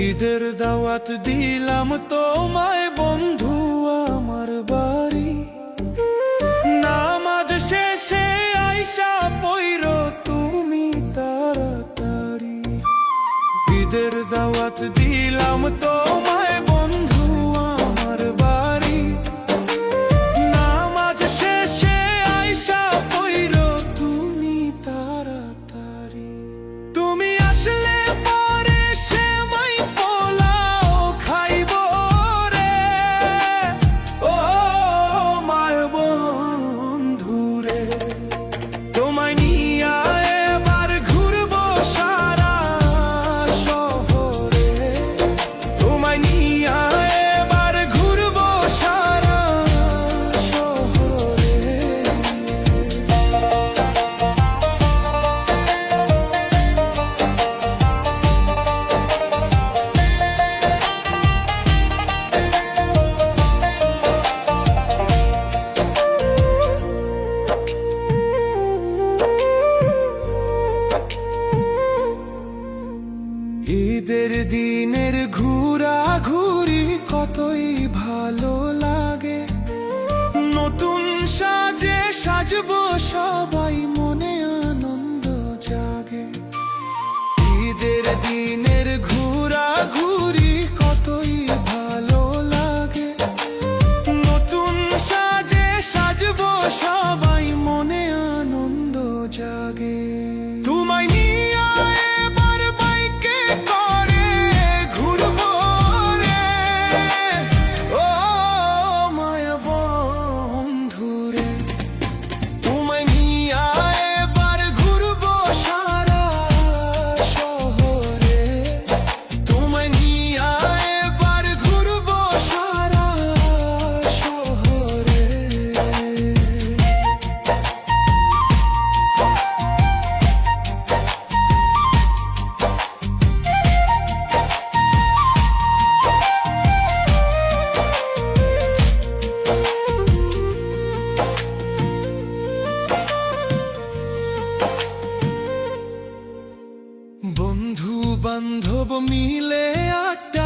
ঈদের দাওয়াত দিলাম তোমায় বন্ধু আমার বাড়ি, নামাজ শেষে আইসা পইরো তুমি তাড়াতাড়ি। ঈদের দাওয়াত দিলাম তোমায় বন্ধু আমার বাড়ি, নামাজ শেষে আইসা পইরো তুমি তাড়াতাড়ি। তুমি আসলে পরে সেমাই পোলাও খাইবো রে, ও মায় বন্ধু রে। তোমায় নিয়া এবার ঘুরবো সারা শহরে, তোমায় নিয়া এবার ঘুরবো সারা শহরে। ঈদের দিনের ঘোরাঘুরি কতই ভালো লাগে, নতুন সাজে সাজবো সবাই মনে আনন্দ জাগে। ঈদের দিনের ঘোরাঘুরি কতই ভালো লাগে, নতুন সাজে সাজবো সবাই মনে আনন্দ জাগে। তোমায় নিয়ে এবার বাইকে করে ঘুরবো রে, ও মায়া বন্ধু রে। তোমায় নিয়ে এবার ঘুরবো সারা শহরে, তোমায় নিয়ে এবার ঘুরবো সারা শহরে। বন্ধু বান্ধব মিলে আড্ডা